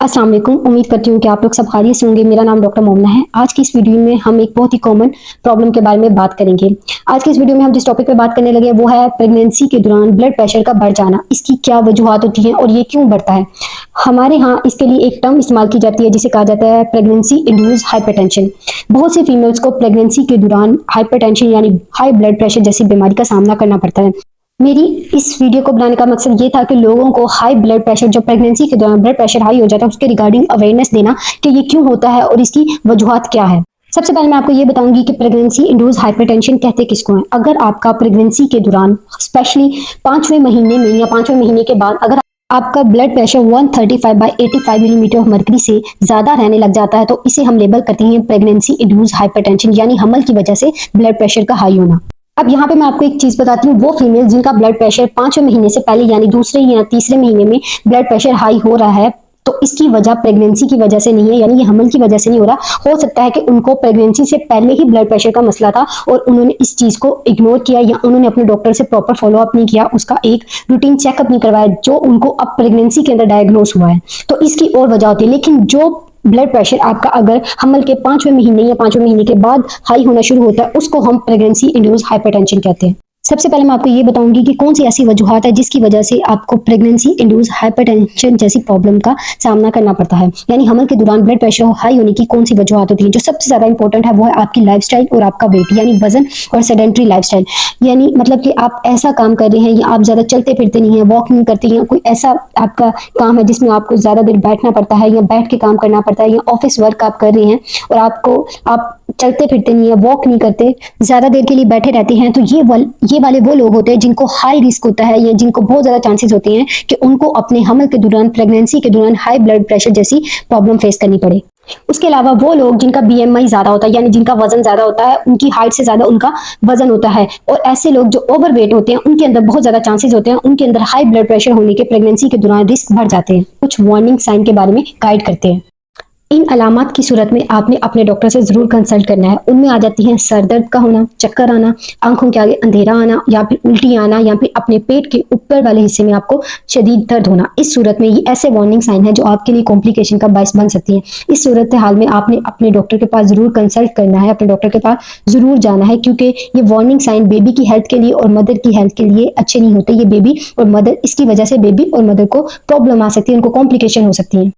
अस्सलाम वालेकुम। उम्मीद करती हूँ कि आप लोग सब खैरियत से होंगे। मेरा नाम डॉक्टर मोमना है। आज की इस वीडियो में हम एक बहुत ही कॉमन प्रॉब्लम के बारे में बात करेंगे। आज की इस वीडियो में हम जिस टॉपिक पे बात करने लगे हैं वो है प्रेगनेंसी के दौरान ब्लड प्रेशर का बढ़ जाना। इसकी क्या वजूहत होती हैं और ये क्यों बढ़ता है। हमारे यहाँ इसके लिए एक टर्म इस्तेमाल की जाती है जिसे कहा जाता है प्रेगनेंसी इंड्यूस्ड हाइपरटेंशन। बहुत सी फीमेल्स को प्रेगनेंसी के दौरान हाइपरटेंशन यानी हाई ब्लड प्रेशर जैसी बीमारी का सामना करना पड़ता है। मेरी इस वीडियो को बनाने का मकसद ये था कि लोगों को हाई ब्लड प्रेशर, जो प्रेगनेंसी के दौरान ब्लड प्रेशर हाई हो जाता है, उसके रिगार्डिंग अवेयरनेस देना कि ये क्यों होता है और इसकी वजूहत क्या है। सबसे पहले मैं आपको ये बताऊंगी कि प्रेगनेंसी इंड्यूस्ड हाइपरटेंशन कहते किसको हैं। अगर आपका प्रेगनेंसी के दौरान स्पेशली 5वें महीने में या 5वें महीने के बाद अगर आपका blood pressure 135/85 millimetre of mercury से ज्यादा रहने लग जाता है तो इसे हम लेबल करते हैं प्रेगनेंसी इंड्यूस्ड हाइपरटेंशन, यानी हमल की वजह से ब्लड प्रेशर का हाई होना। अब यहाँ पे मैं आपको एक चीज बताती हूँ, वो फीमेल जिनका ब्लड प्रेशर 5वें महीने से पहले यानी दूसरे या तीसरे महीने में ब्लड प्रेशर हाई हो रहा है तो इसकी वजह प्रेगनेंसी की वजह से नहीं है, यानी ये हमल की वजह से नहीं हो रहा। हो सकता है कि उनको प्रेगनेंसी से पहले ही ब्लड प्रेशर का मसला था और उन्होंने इस चीज को इग्नोर किया या उन्होंने अपने डॉक्टर से प्रॉपर फॉलोअप नहीं किया, उसका एक रूटीन चेकअप नहीं करवाया जो उनको अब प्रेगनेंसी के अंदर डायग्नोस हुआ है, तो इसकी और वजह होती है। लेकिन जो ब्लड प्रेशर आपका अगर हमल के 5वें महीने या 5वें महीने के बाद हाई होना शुरू होता है उसको हम प्रेगनेंसी इंड्यूस्ड हाइपरटेंशन कहते हैं। सबसे पहले मैं आपको ये बताऊंगी कि कौन सी ऐसी वजूहत है जिसकी वजह से आपको प्रेगनेंसी इंड्यूस्ड हाइपरटेंशन जैसी प्रॉब्लम का सामना करना पड़ता है, यानी हमल के दौरान ब्लड प्रेशर हाई होने की कौन सी वजूहत होती है। जो सबसे ज्यादा इंपॉर्टेंट है वो है आपकी लाइफस्टाइल और आपका वेट, यानी वजन और सेडेंट्री लाइफस्टाइल। यानी मतलब कि आप ऐसा काम कर रहे हैं या आप ज्यादा चलते फिरते नहीं है, वॉक नहीं करते हैं, कोई ऐसा आपका काम है जिसमें आपको ज्यादा देर बैठना पड़ता है या बैठ के काम करना पड़ता है, या ऑफिस वर्क आप कर रहे हैं और आप चलते फिरते नहीं है, वॉक नहीं करते, ज्यादा देर के लिए बैठे रहते हैं, तो ये वाले वो लोग होते हैं जिनको हाई रिस्क होता है या जिनको बहुत ज्यादा चांसेस होते हैं कि उनको अपने हमल के दौरान, प्रेगनेंसी के दौरान हाई ब्लड प्रेशर जैसी प्रॉब्लम फेस करनी पड़े। उसके अलावा वो लोग जिनका बीएमआई ज्यादा होता है, यानी जिनका वजन ज्यादा होता है, उनकी हाइट से ज्यादा उनका वजन होता है, और ऐसे लोग जो ओवरवेट होते हैं उनके अंदर बहुत ज्यादा चांसेस होते हैं, उनके अंदर हाई ब्लड प्रेशर होने के प्रेगनेंसी के दौरान रिस्क बढ़ जाते हैं। कुछ वार्निंग साइन के बारे में गाइड करते हैं। इन अलामत की सूरत में आपने अपने डॉक्टर से जरूर कंसल्ट करना है। उनमें आ जाती हैं सर दर्द का होना, चक्कर आना, आंखों के आगे अंधेरा आना, या फिर उल्टी आना, या फिर अपने पेट के ऊपर वाले हिस्से में आपको शदीद दर्द होना। इस सूरत में ये ऐसे वार्निंग साइन है जो आपके लिए कॉम्प्लिकेशन का बायस बन सकती है। इस सूरत हाल में आपने अपने डॉक्टर के पास जरूर कंसल्ट करना है, अपने डॉक्टर के पास जरूर जाना है, क्योंकि ये वार्निंग साइन बेबी की हेल्थ के लिए और मदर की हेल्थ के लिए अच्छे नहीं होते। ये बेबी और मदर, इसकी वजह से बेबी और मदर को प्रॉब्लम आ सकती है, उनको कॉम्प्लिकेशन हो सकती है।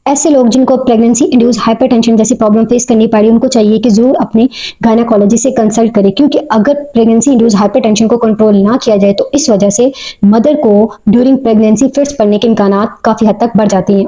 ऐसे लोग जिनको प्रेगनेंसी इंड्यूस्ड हाइपरटेंशन जैसी प्रॉब्लम फेस करनी पड़ी, उनको चाहिए कि जरूर अपने गायनेकोलॉजिस्ट से कंसल्ट करें, क्योंकि अगर प्रेगनेंसी इंड्यूस्ड हाइपरटेंशन को कंट्रोल ना किया जाए तो इस वजह से मदर को ड्यूरिंग प्रेगनेंसी फिट्स पड़ने के इम्कानात काफी हद तक बढ़ जाती हैं।